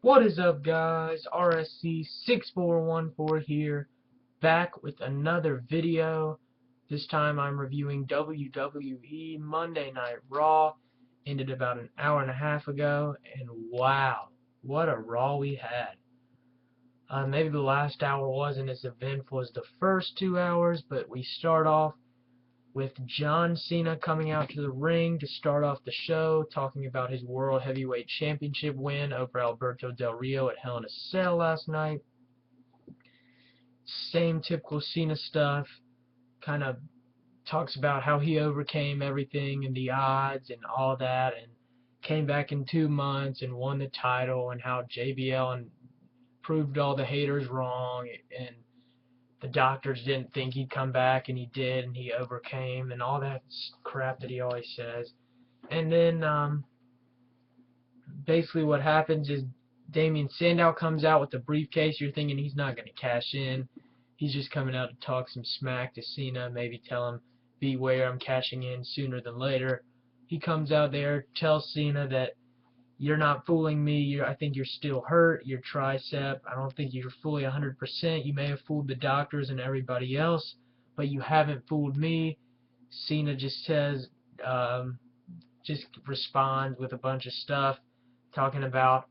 What is up, guys? RSC6414 here, back with another video. This time I'm reviewing WWE Monday Night Raw. Ended about an hour and a half ago, and wow, what a Raw we had. Maybe the last hour wasn't as eventful as the first 2 hours, but we start off with John Cena coming out to the ring to start off the show, talking about his World Heavyweight Championship win over Alberto Del Rio at Hell in a Cell last night. Same typical Cena stuff, kind of talks about how he overcame everything and the odds and all that, and came back in 2 months and won the title, and how JBL and proved all the haters wrong, and the doctors didn't think he'd come back, and he did, and he overcame, and all that crap that he always says. And then basically what happens is Damien Sandow comes out with the briefcase. You're thinking he's not going to cash in. He's just coming out to talk some smack to Cena, maybe tell him, beware, I'm cashing in sooner than later. He comes out there, tells Cena that you're not fooling me. I think you're still hurt. Your tricep, I don't think you're fully 100%. You may have fooled the doctors and everybody else, but you haven't fooled me. Cena just says, just responds with a bunch of stuff, talking about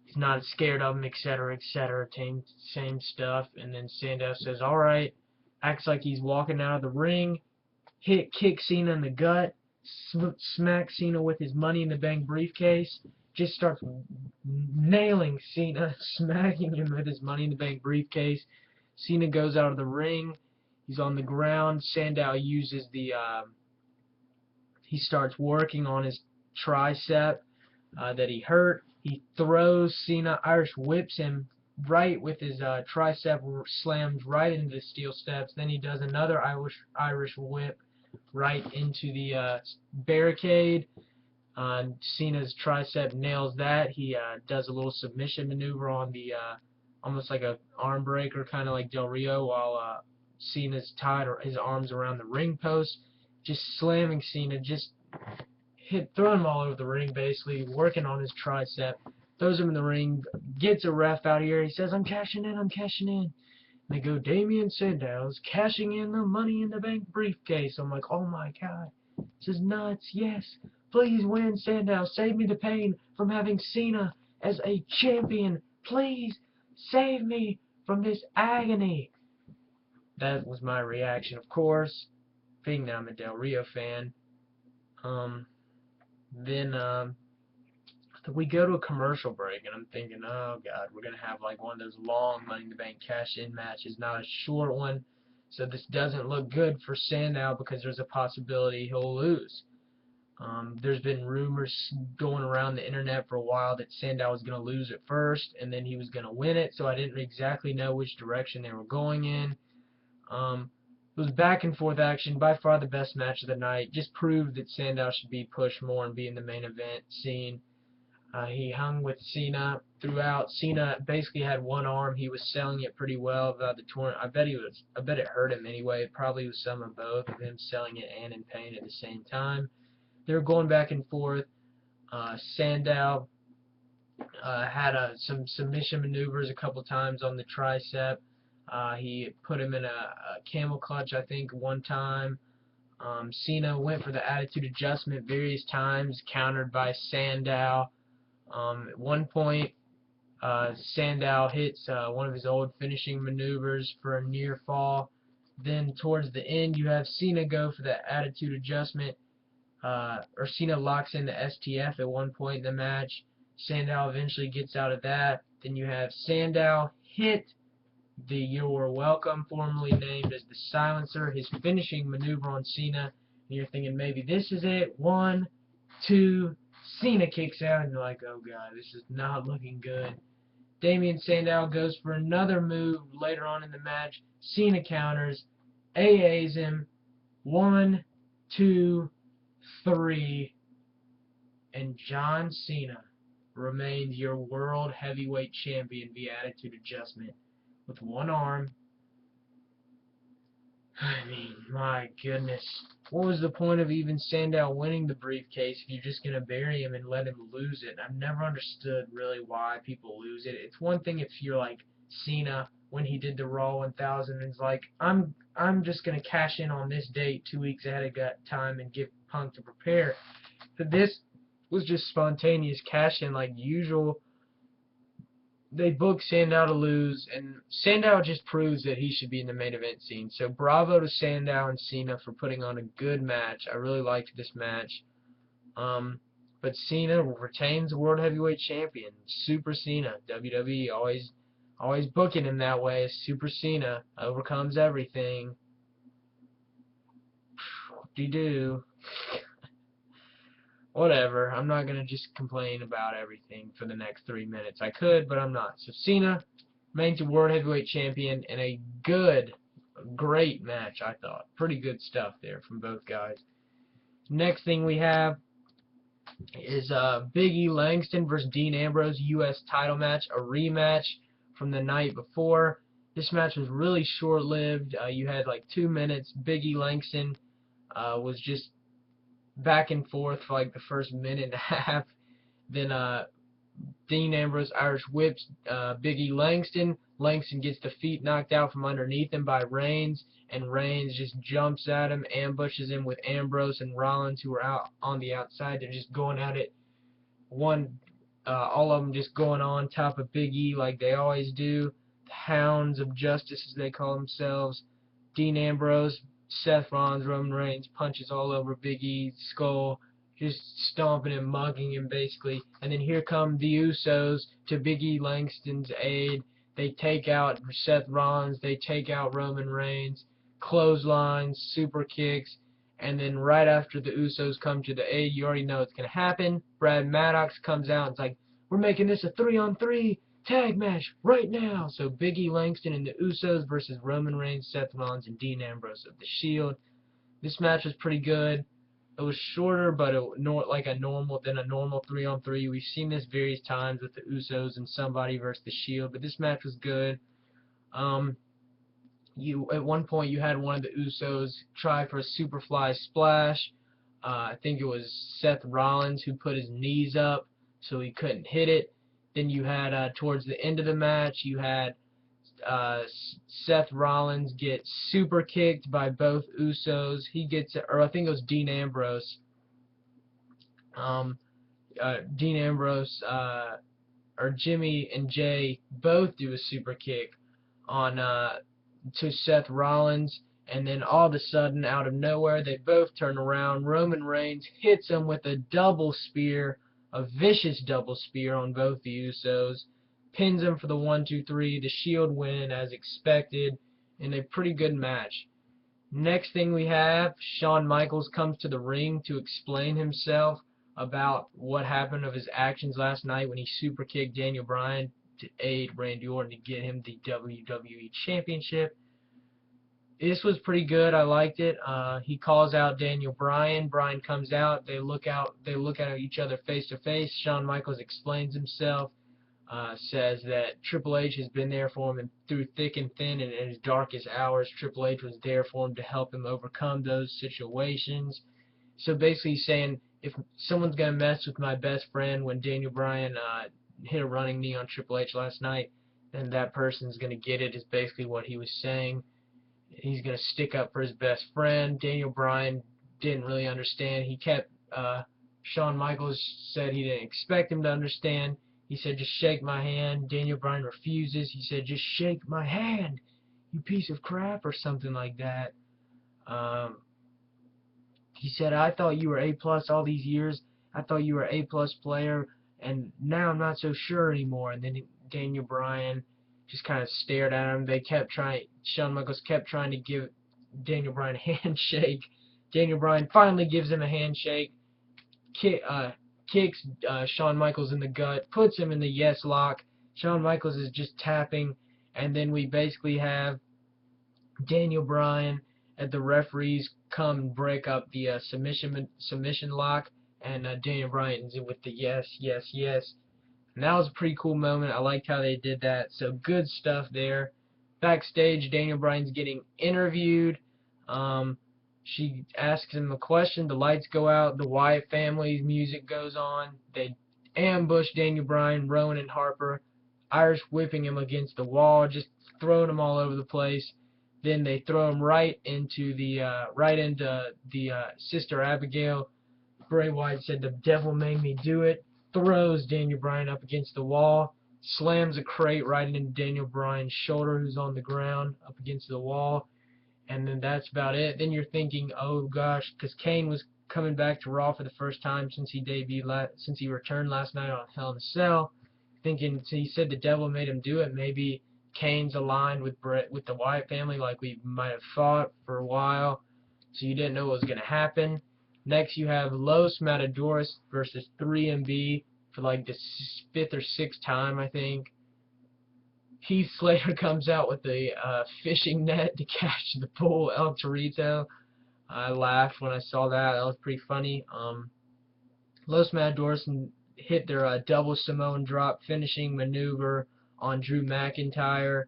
he's not scared of him, etc., etc., same stuff. And then Sandow says, all right, acts like he's walking out of the ring, kicks Cena in the gut, smacks Cena with his Money in the Bank briefcase, just starts nailing Cena, smacking him with his Money in the Bank briefcase. Cena goes out of the ring. He's on the ground. Sandow uses he starts working on his tricep that he hurt. He throws Cena, Irish whips him right with his tricep, slams right into the steel steps. Then he does another Irish whip right into the barricade. Cena's tricep nails that. He does a little submission maneuver on the almost like a arm breaker, kind of like Del Rio, while Cena's tied his arms around the ring post, just slamming Cena, just throwing him all over the ring, basically working on his tricep. Throws him in the ring, gets a ref out here. He says, I'm cashing in, I'm cashing in. And they go, Damien Sandow's cashing in the Money in the Bank briefcase. I'm like, oh my God, this is nuts. Yes, please win, Sandow. Save me the pain from having Cena as a champion. Please save me from this agony. That was my reaction, of course, being that I'm a Del Rio fan. Then we go to a commercial break, and I'm thinking, oh God, we're going to have like one of those long Money in the Bank cash-in matches, not a short one. So this doesn't look good for Sandow because there's a possibility he'll lose. There's been rumors going around the internet for a while that Sandow was going to lose at first, and then he was going to win it, so I didn't exactly know which direction they were going in. It was back and forth action, by far the best match of the night. Just proved that Sandow should be pushed more and be in the main event scene. He hung with Cena throughout. Cena basically had one arm. He was selling it pretty well about the torn. I bet it hurt him anyway. It probably was some of both of him selling it and in pain at the same time. They were going back and forth. Sandow had some submission maneuvers a couple times on the tricep. He put him in a camel clutch, I think, one time. Cena went for the attitude adjustment various times, countered by Sandow. At one point, Sandow hits one of his old finishing maneuvers for a near fall. Then towards the end, you have Cena go for the attitude adjustment, or Cena locks in the STF at one point in the match. Sandow eventually gets out of that. Then you have Sandow hit the You're Welcome, formerly named as the Silencer, his finishing maneuver on Cena. And you're thinking maybe this is it. 1, 2, Cena kicks out, and you're like, oh God, this is not looking good. Damien Sandow goes for another move later on in the match. Cena counters, AAs him. 1, 2, 3, and John Cena remains your World Heavyweight Champion via attitude adjustment with one arm. I mean, my goodness. What was the point of even Sandow winning the briefcase if you're just going to bury him and let him lose it? I've never understood really why people lose it. It's one thing if you're like Cena when he did the Raw 1000 and it's like, I'm just going to cash in on this date 2 weeks ahead of time and give Punk to prepare. But this was just spontaneous cash in like usual. They booked Sandow to lose, and Sandow just proves that he should be in the main event scene. So bravo to Sandow and Cena for putting on a good match. I really liked this match. But Cena retains the World Heavyweight Champion. Super Cena. WWE always booking him that way. Super Cena overcomes everything. Whoop-de-doo. Whatever. I'm not going to just complain about everything for the next 3 minutes. I could, but I'm not. So Cena remains the World Heavyweight Champion in a great match, I thought. Pretty good stuff there from both guys. Next thing we have is Big E Langston versus Dean Ambrose U.S. title match, a rematch from the night before. This match was really short-lived. You had like 2 minutes. Big E Langston was just back and forth for like the first minute and a half. Then Dean Ambrose Irish whips Big E Langston. Langston gets the feet knocked out from underneath him by Reigns, and Reigns just jumps at him, ambushes him with Ambrose and Rollins, who are out on the outside. They're just going at it. All of them just going on top of Big E like they always do. The Hounds of Justice, as they call themselves. Dean Ambrose, Seth Rollins, Roman Reigns punches all over Big E's skull, just stomping him, mugging him basically. And then here come the Usos to Big E Langston's aid. They take out Seth Rollins, they take out Roman Reigns, clotheslines, super kicks, and then right after the Usos come to the aid, you already know it's going to happen. Brad Maddox comes out and it's like, we're making this a 3-on-3 tag match right now. So Big E Langston and the Usos versus Roman Reigns, Seth Rollins, and Dean Ambrose of the Shield. This match was pretty good. It was shorter, but like a normal 3-on-3. We've seen this various times with the Usos and somebody versus the Shield, but this match was good. At one point you had one of the Usos try for a Superfly Splash. I think it was Seth Rollins who put his knees up so he couldn't hit it. Then you had towards the end of the match, you had Seth Rollins get super kicked by both Usos. He gets, or I think it was Dean Ambrose. Dean Ambrose or Jimmy and Jay both do a super kick on to Seth Rollins, and then all of a sudden, out of nowhere, they both turn around. Roman Reigns hits him with a double spear, a vicious double spear on both the Usos, pins him for the 1-2-3. The Shield win as expected in a pretty good match. Next thing we have, Shawn Michaels comes to the ring to explain himself about what happened of his actions last night when he super kicked Daniel Bryan to aid Randy Orton to get him the WWE Championship. This was pretty good. I liked it. He calls out Daniel Bryan. Bryan comes out. They look at each other face to face. Shawn Michaels explains himself. Says that Triple H has been there for him through thick and thin, and in his darkest hours, Triple H was there for him to help him overcome those situations. So basically he's saying, if someone's going to mess with my best friend when Daniel Bryan hit a running knee on Triple H last night, then that person's going to get it, is basically what he was saying. He's going to stick up for his best friend. Daniel Bryan didn't really understand. Shawn Michaels said he didn't expect him to understand. He said, just shake my hand. Daniel Bryan refuses. He said, just shake my hand, you piece of crap, or something like that. He said, I thought you were A+ all these years. I thought you were an A+ player, and now I'm not so sure anymore. And then Daniel Bryan just kind of stared at him. Shawn Michaels kept trying to give Daniel Bryan a handshake. Daniel Bryan finally gives him a handshake, kicks Shawn Michaels in the gut, puts him in the yes lock. Shawn Michaels is just tapping, and then we basically have Daniel Bryan and the referees come and break up the submission lock, and Daniel Bryan's in with the yes, yes, yes. And that was a pretty cool moment. I liked how they did that. So good stuff there. Backstage, Daniel Bryan's getting interviewed. She asks him a question. The lights go out. The Wyatt family's music goes on. They ambush Daniel Bryan, Rowan, and Harper, Irish whipping him against the wall, just throwing him all over the place. Then they throw him right into the Sister Abigail. Bray Wyatt said, "The devil made me do it." Throws Daniel Bryan up against the wall, slams a crate right into Daniel Bryan's shoulder, who's on the ground up against the wall. And then that's about it. Then you're thinking, oh gosh, because Kane was coming back to Raw for the first time since he since he returned last night on Hell in a Cell. Thinking, so he said the devil made him do it. Maybe Kane's aligned with the Wyatt family, like we might have thought for a while. So you didn't know what was going to happen. Next, you have Los Matadores versus 3MB for like the fifth or sixth time, I think. Heath Slater comes out with a fishing net to catch the bull El Torito. I laughed when I saw that. That was pretty funny. Los Matadores hit their double Samoan drop finishing maneuver on Drew McIntyre.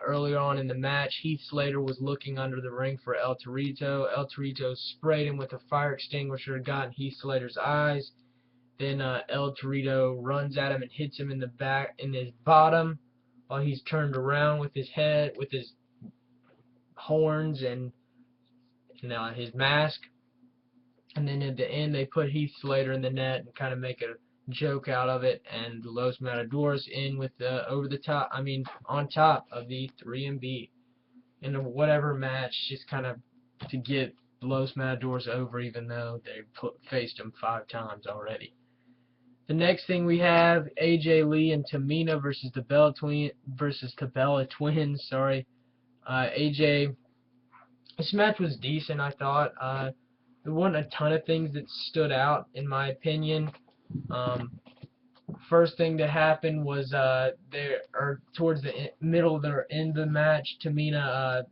Earlier on in the match, Heath Slater was looking under the ring for El Torito. El Torito sprayed him with a fire extinguisher, got in Heath Slater's eyes. Then El Torito runs at him and hits him in the back, in his bottom, while he's turned around with his head, with his horns and his mask. And then at the end, they put Heath Slater in the net and kind of make a joke out of it. And Los Matadores in with the on top of the 3MB in a whatever match, just kind of to get Los Matadores over, even though they faced him 5 times already. The next thing we have AJ Lee and Tamina versus the Bella Twins. Sorry, AJ. This match was decent, I thought. There wasn't a ton of things that stood out, in my opinion. First thing that happened was towards the middle of the end of the match, Tamina,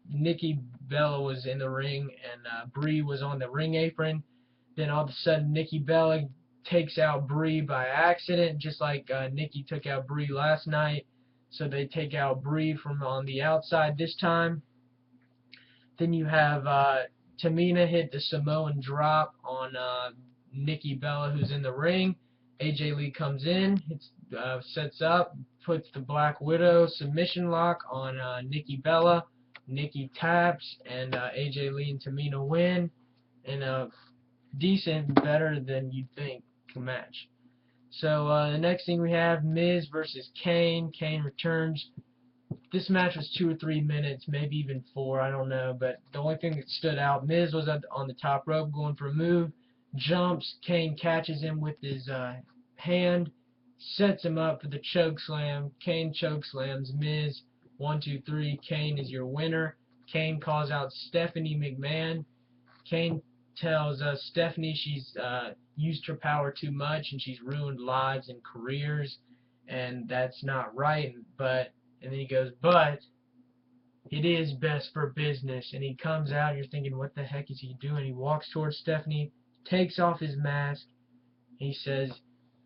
Nikki Bella was in the ring, and Brie was on the ring apron. Then all of a sudden, Nikki Bella takes out Brie by accident, just like Nikki took out Brie last night. So they take out Brie from on the outside this time. Then you have Tamina hit the Samoan drop on Nikki Bella, who's in the ring. AJ Lee comes in, sets up, puts the Black Widow submission lock on Nikki Bella. Nikki taps, and AJ Lee and Tamina win in a decent, better than you'd think match. So the next thing we have Miz versus Kane. Kane returns. This match was 2 or 3 minutes, maybe even 4, I don't know. But the only thing that stood out, Miz was on the top rope going for a move, jumps. Kane catches him with his hand, sets him up for the choke slam. Kane choke slams Miz. 1, 2, 3. Kane is your winner. Kane calls out Stephanie McMahon. Kane tells Stephanie she's used her power too much and she's ruined lives and careers, and that's not right. And then he goes, but it is best for business. And he comes out, and you're thinking, what the heck is he doing? He walks towards Stephanie, takes off his mask, and he says,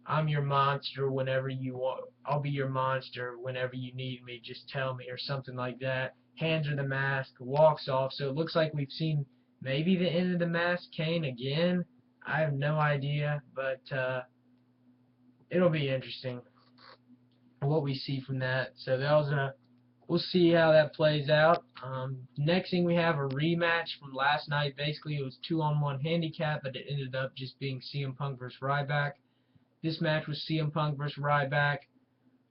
I'm your monster whenever you want. I'll be your monster whenever you need me. Just tell me, or something like that. Hands her the mask, walks off. So it looks like we've seen maybe the end of the mask Kane again. I have no idea, but it'll be interesting what we see from that. So that was we'll see how that plays out. Next thing we have a rematch from last night. Basically it was 2-on-1 handicap, but it ended up just being CM Punk versus Ryback. This match was CM Punk versus Ryback.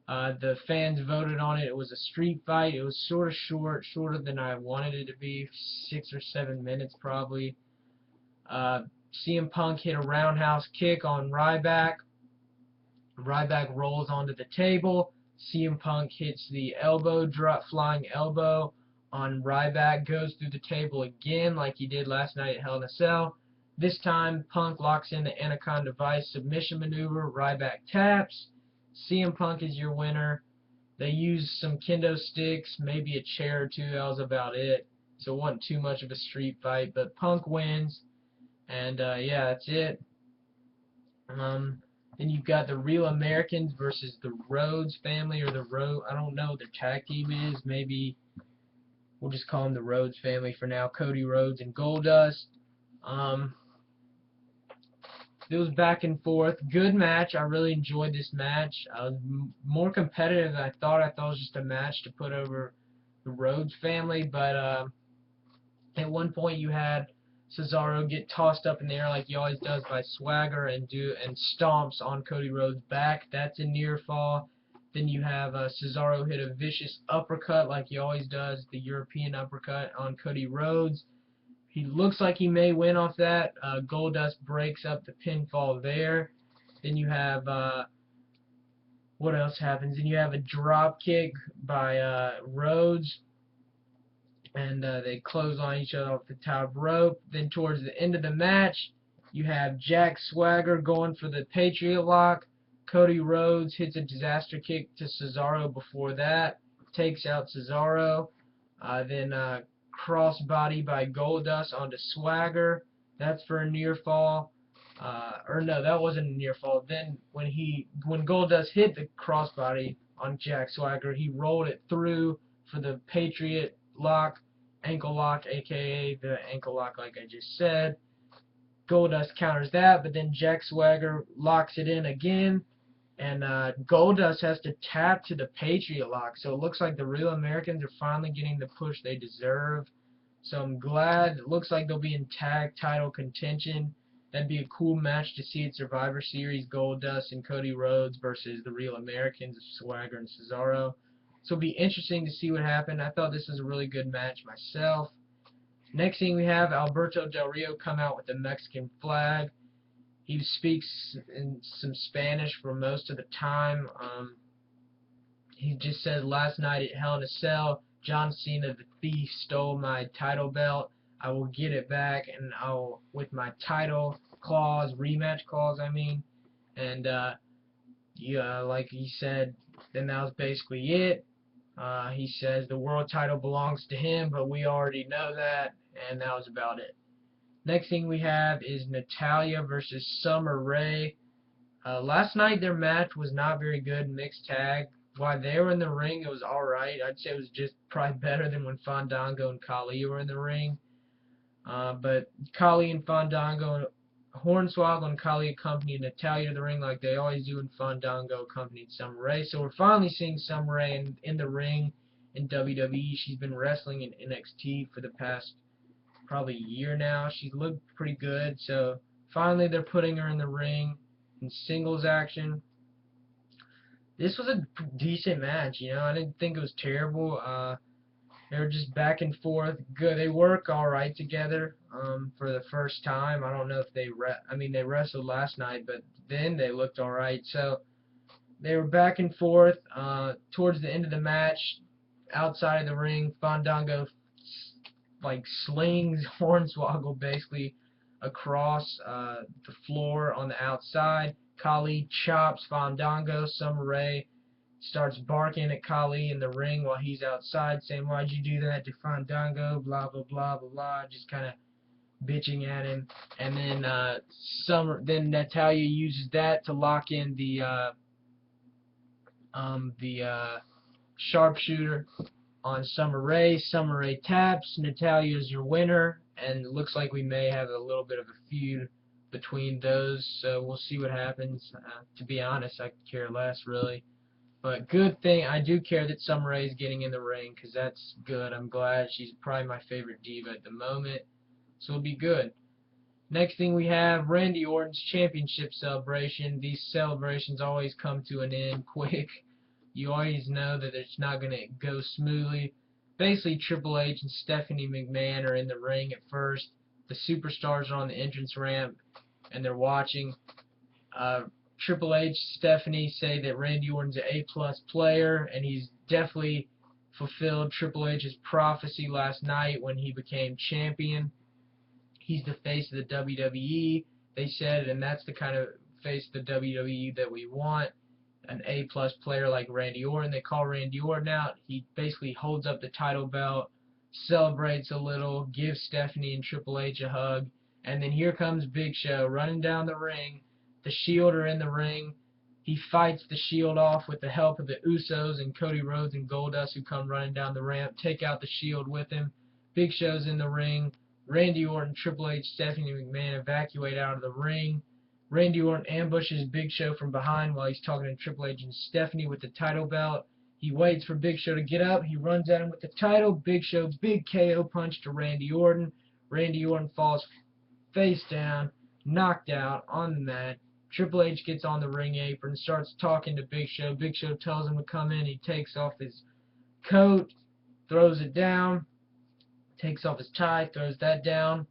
The fans voted on it. It was a street fight. It was sort of shorter than I wanted it to be, 6 or 7 minutes probably. CM Punk hit a roundhouse kick on Ryback. Ryback rolls onto the table. CM Punk hits the flying elbow on Ryback, goes through the table again like he did last night at Hell in a Cell. This time, Punk locks in the Anaconda Vice submission maneuver. Ryback taps. CM Punk is your winner. They used some kendo sticks, maybe a chair or two. That was about it. So it wasn't too much of a street fight, but Punk wins. And yeah, that's it. Then you've got the Real Americans versus the Rhodes family, or I don't know what their tag team is. Maybe We'll just call them the Rhodes family for now. Cody Rhodes and Goldust. It was back and forth. Good match. I really enjoyed this match. I was more competitive than I thought. I thought it was just a match to put over the Rhodes family, but at one point you had Cesaro get tossed up in the air like he always does by Swagger and stomps on Cody Rhodes' back. That's a near fall. Then you have Cesaro hit a vicious uppercut like he always does, the European uppercut on Cody Rhodes. He looks like he may win off that. Goldust breaks up the pinfall there. Then you have, what else happens? Then you have a drop kick by Rhodes, and they close on each other off the top rope. Then towards the end of the match, you have Jack Swagger going for the Patriot Lock. Cody Rhodes hits a disaster kick to Cesaro before that, takes out Cesaro. Then crossbody by Goldust onto Swagger. That's for a near fall. Or no, that wasn't a near fall. Then when Goldust hit the crossbody on Jack Swagger, he rolled it through for the Patriot Lock, ankle lock, aka the ankle lock like I just said. Goldust counters that, but then Jack Swagger locks it in again, and Goldust has to tap to the Patriot Lock. So it looks like the Real Americans are finally getting the push they deserve. So I'm glad. It looks like they'll be in tag title contention. That'd be a cool match to see at Survivor Series, Goldust and Cody Rhodes versus the Real Americans of Swagger and Cesaro. So it'll be interesting to see what happened. I thought this was a really good match myself. Next thing we have Alberto Del Rio come out with the Mexican flag. He speaks in some Spanish for most of the time. He just says, last night at Hell in a Cell, John Cena the Thief stole my title belt. I will get it back, and I'll, with my title clause, rematch clause, I mean. And, yeah, like he said, then that was basically it. He says the world title belongs to him, but we already know that, and that was about it. Next thing we have is Natalya versus Summer Rae. Last night their match was not very good, mixed tag. While they were in the ring, it was alright. I'd say it was just probably better than when Fandango and Khali were in the ring. But Khali and Fandango, Hornswoggle and Khali accompanied Natalya to the ring like they always do, and Fandango accompanied Summer Rae. So we're finally seeing Summer Rae in the ring in WWE. She's been wrestling in NXT for the past probably a year now. She's looked pretty good, so finally they're putting her in the ring in singles action. This was a decent match, you know. I didn't think it was terrible. They were just back and forth. Good. They work all right together for the first time. I don't know if they they wrestled last night, but then they looked all right. So they were back and forth. Towards the end of the match, outside of the ring, Fandango like slings Hornswoggle basically across the floor on the outside. Khali chops Fandango. Summer Rae starts barking at Khali in the ring while he's outside, saying, "Why'd you do that to Fandango?" Blah blah blah blah blah. Just kind of bitching at him. And then Natalya uses that to lock in the sharpshooter on Summer Rae. Summer Rae taps. Natalya is your winner, and it looks like we may have a little bit of a feud between those, so we'll see what happens. To be honest, I could care less, really. But good thing, I do care that Summer Rae is getting in the ring, because that's good. I'm glad. She's probably my favorite diva at the moment, so it'll be good. Next thing we have, Randy Orton's championship celebration. These celebrations always come to an end quick. You always know that it's not going to go smoothly. Basically, Triple H and Stephanie McMahon are in the ring at first. The superstars are on the entrance ramp, and they're watching. Triple H, Stephanie say that Randy Orton's an A-plus player, and he's definitely fulfilled Triple H's prophecy last night when he became champion. He's the face of the WWE, they said, and that's the kind of face of the WWE that we want. An A-plus player like Randy Orton. They call Randy Orton out. He basically holds up the title belt, celebrates a little, gives Stephanie and Triple H a hug, and then here comes Big Show running down the ring. The Shield are in the ring. He fights the Shield off with the help of the Usos and Cody Rhodes and Goldust, who come running down the ramp, take out the Shield with him. Big Show's in the ring. Randy Orton, Triple H, Stephanie McMahon evacuate out of the ring. Randy Orton ambushes Big Show from behind while he's talking to Triple H and Stephanie with the title belt. He waits for Big Show to get up. He runs at him with the title. Big Show, big KO punch to Randy Orton. Randy Orton falls face down, knocked out on the mat. Triple H gets on the ring apron, starts talking to Big Show. Big Show tells him to come in. He takes off his coat, throws it down, takes off his tie, throws that down,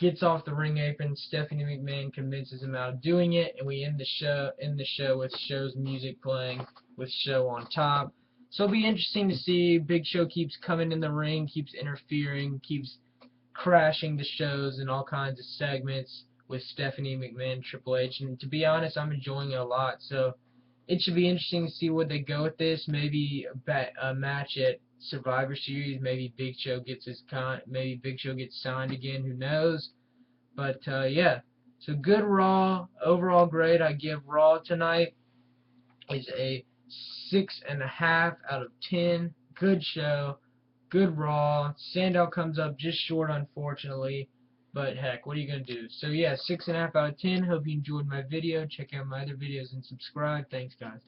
gets off the ring apron. Stephanie McMahon convinces him out of doing it, and we end the show with Show's music playing with Show on top. So it'll be interesting to see. Big Show keeps coming in the ring, keeps interfering, keeps crashing the shows and all kinds of segments with Stephanie McMahon, Triple H, and to be honest, I'm enjoying it a lot. So it should be interesting to see where they go with this. Maybe a match at Survivor Series. Maybe Big Show gets signed again. Who knows? But yeah, so good Raw. Overall grade I give Raw tonight is a 6.5 out of 10. Good show. Good Raw. Sandow comes up just short, unfortunately. But heck, what are you going to do? So yeah, 6.5 out of 10. Hope you enjoyed my video. Check out my other videos and subscribe. Thanks, guys.